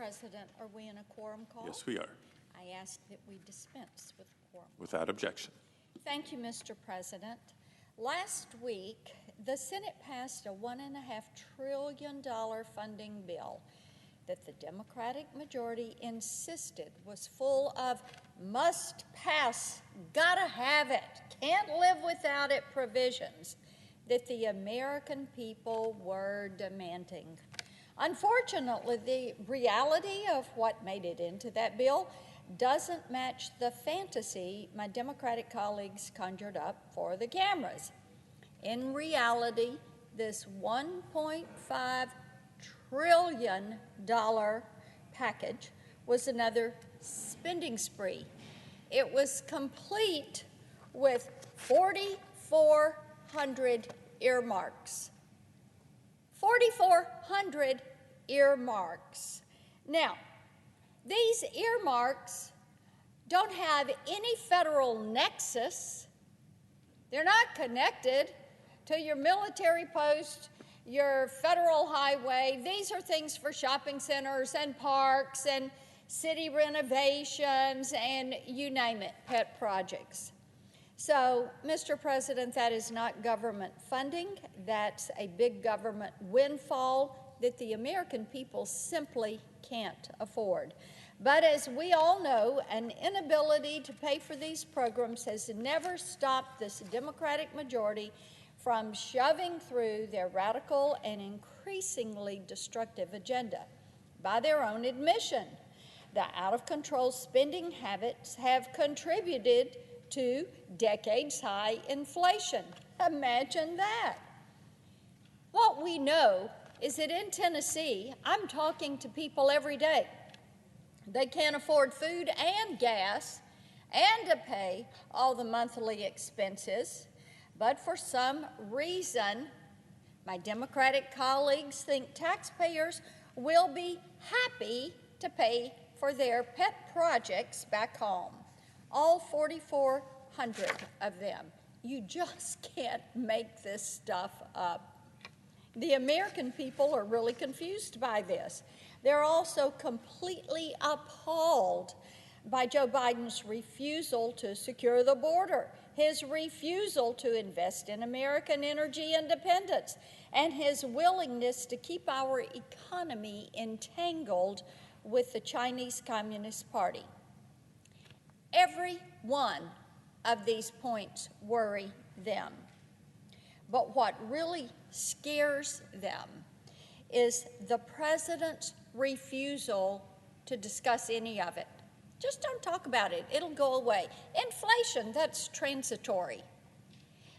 President, are we in a quorum call? Yes, we are. I ask that we dispense with quorum. Without objection. Thank you, Mr. President. Last week, the Senate passed a $1.5 trillion funding bill that the Democratic majority insisted was full of must pass, gotta have it, can't live without it provisions that the American people were demanding. Unfortunately, the reality of what made it into that bill doesn't match the fantasy my Democratic colleagues conjured up for the cameras. In reality, this $1.5 trillion package was another spending spree. It was complete with 4,400 earmarks. 4,400 earmarks. Now, these earmarks don't have any federal nexus. They're not connected to your military post, your federal highway. These are things for shopping centers and parks and city renovations and you name it, pet projects. So, Mr. President, that is not government funding. That's a big government windfall that the American people simply can't afford. But as we all know, an inability to pay for these programs has never stopped this Democratic majority from shoving through their radical and increasingly destructive agenda. By their own admission, the out-of-control spending habits have contributed to decades-high inflation. Imagine that. What we know is that in Tennessee, I'm talking to people every day. They can't afford food and gas and to pay all the monthly expenses, but for some reason, my Democratic colleagues think taxpayers will be happy to pay for their pet projects back home. All 4,400 of them. You just can't make this stuff up. The American people are really confused by this. They're also completely appalled by Joe Biden's refusal to secure the border, his refusal to invest in American energy independence, and his willingness to keep our economy entangled with the Chinese Communist Party. Every one of these points worry them. But what really scares them is the president's refusal to discuss any of it. Just don't talk about it. It'll go away. Inflation, that's transitory.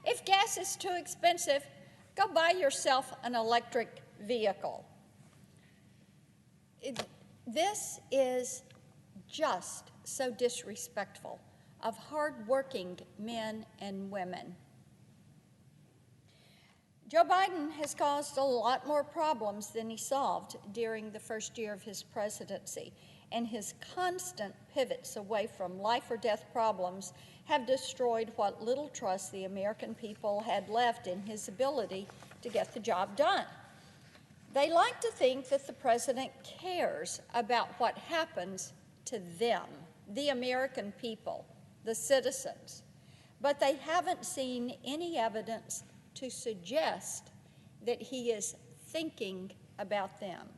If gas is too expensive, go buy yourself an electric vehicle. This is just so disrespectful of hard-working men and women. Joe Biden has caused a lot more problems than he solved during the first year of his presidency, and his constant pivots away from life-or-death problems have destroyed what little trust the American people had left in his ability to get the job done. They like to think that the president cares about what happens to them, the American people, the citizens, but they haven't seen any evidence to suggest that he is thinking about them.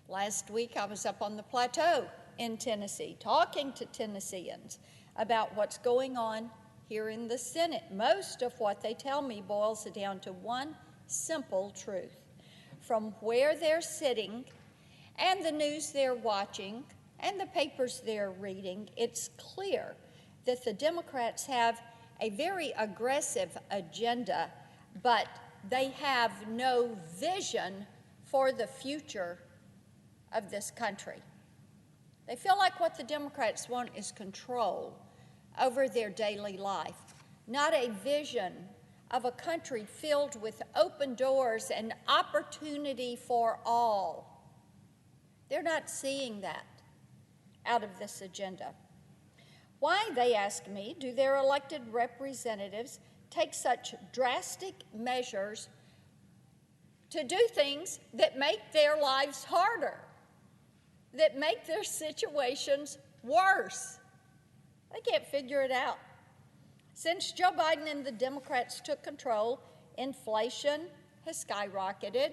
Last week, I was up on the plateau in Tennessee talking to Tennesseans about what's going on here in the Senate. Most of what they tell me boils down to one simple truth. From where they're sitting and the news they're watching and the papers they're reading, it's clear that the Democrats have a very aggressive agenda, but they have no vision for the future of this country. They feel like what the Democrats want is control over their daily life, not a vision of a country filled with open doors and opportunity for all. They're not seeing that out of this agenda. Why, they ask me, do their elected representatives take such drastic measures to do things that make their lives harder? that make their situations worse. They can't figure it out. Since Joe Biden and the Democrats took control, inflation has skyrocketed.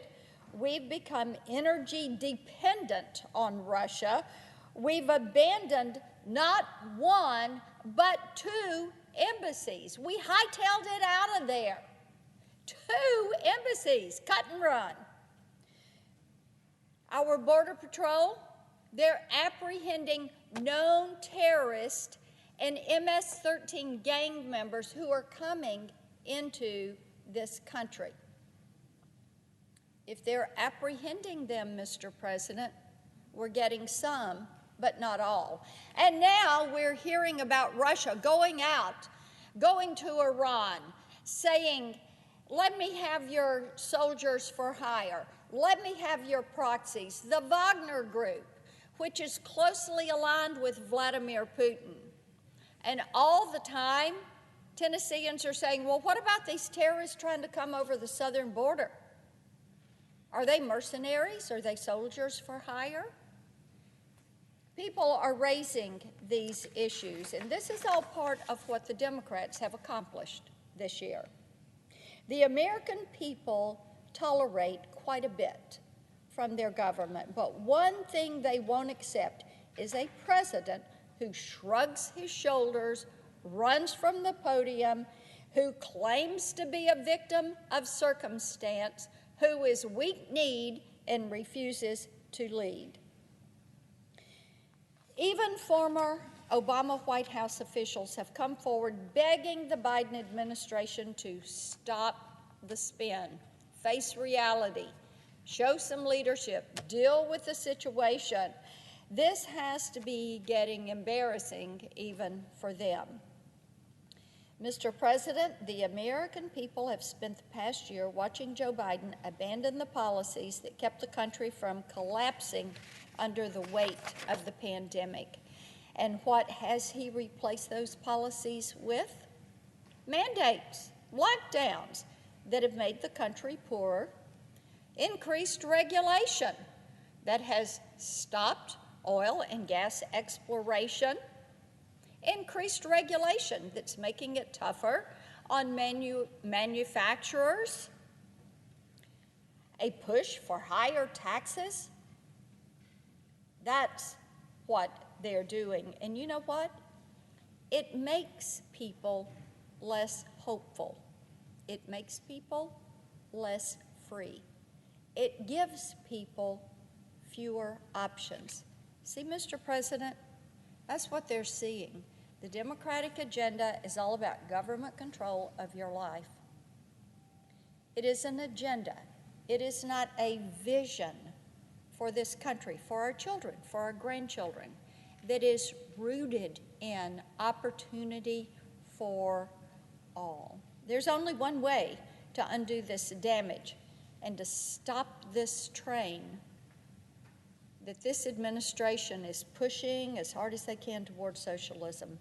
We've become energy dependent on Russia. We've abandoned not one, but 2 embassies. We hightailed it out of there. 2 embassies, cut and run. Our Border Patrol, they're apprehending known terrorists and MS-13 gang members who are coming into this country. If they're apprehending them, Mr. President, we're getting some, but not all. And now we're hearing about Russia going to Iran, saying, let me have your soldiers for hire. Let me have your proxies. The Wagner Group, which is closely aligned with Vladimir Putin. And all the time, Tennesseans are saying, well, what about these terrorists trying to come over the southern border? Are they mercenaries? Are they soldiers for hire? People are raising these issues, and this is all part of what the Democrats have accomplished this year. The American people tolerate quite a bit from their government, but one thing they won't accept is a president who shrugs his shoulders, runs from the podium, who claims to be a victim of circumstance, who is weak-kneed and refuses to lead. Even former Obama White House officials have come forward begging the Biden administration to stop the spin, face reality, show some leadership, deal with the situation. This has to be getting embarrassing even for them. Mr. President, the American people have spent the past year watching Joe Biden abandon the policies that kept the country from collapsing under the weight of the pandemic. And what has he replaced those policies with? Mandates, lockdowns that have made the country poorer, increased regulation that has stopped oil and gas exploration, increased regulation that's making it tougher on manufacturers, a push for higher taxes. That's what they're doing. And you know what? It makes people less hopeful. It makes people less free. It gives people fewer options. See, Mr. President, that's what they're seeing. The Democratic agenda is all about government control of your life. It is an agenda. It is not a vision for this country, for our children, for our grandchildren, that is rooted in opportunity for all. There's only one way to undo this damage and to stop this train that this administration is pushing as hard as they can towards socialism.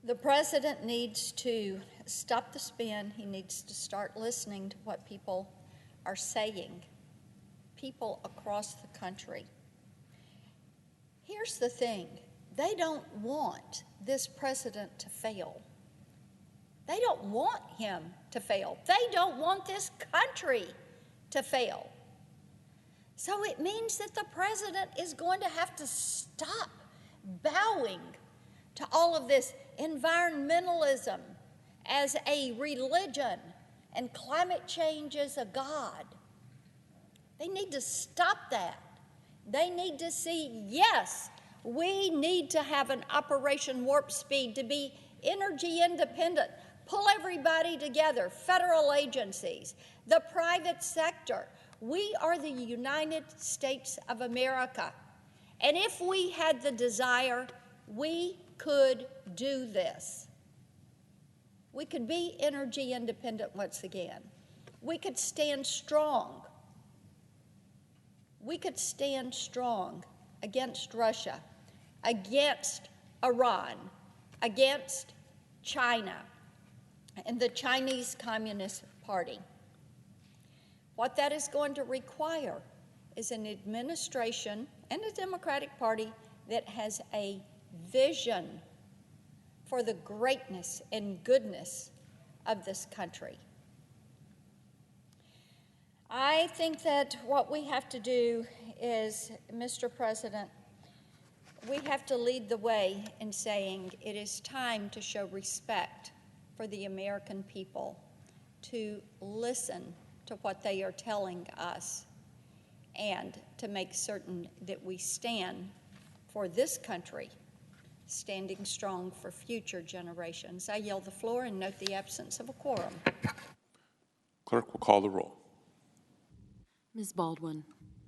The president needs to stop the spin. He needs to start listening to what people are saying, people across the country. Here's the thing. They don't want this president to fail. They don't want him to fail. They don't want this country to fail. So it means that the president is going to have to stop bowing to all of this environmentalism as a religion and climate change as a god. They need to stop that. They need to see, yes, we need to have an Operation Warp Speed to be energy independent. Pull everybody together, federal agencies, the private sector. We are the United States of America. And if we had the desire, we could do this. We could be energy independent once again. We could stand strong. We could stand strong against Russia, against Iran, against China, and the Chinese Communist Party. What that is going to require is an administration and a Democratic Party that has a vision for the greatness and goodness of this country. I think that what we have to do is, Mr. President, we have to lead the way in saying it is time to show respect for the American people, to listen to what they are telling us, and to make certain that we stand for this country, standing strong for future generations. I yield the floor and note the absence of a quorum. Clerk will call the roll. Ms. Baldwin.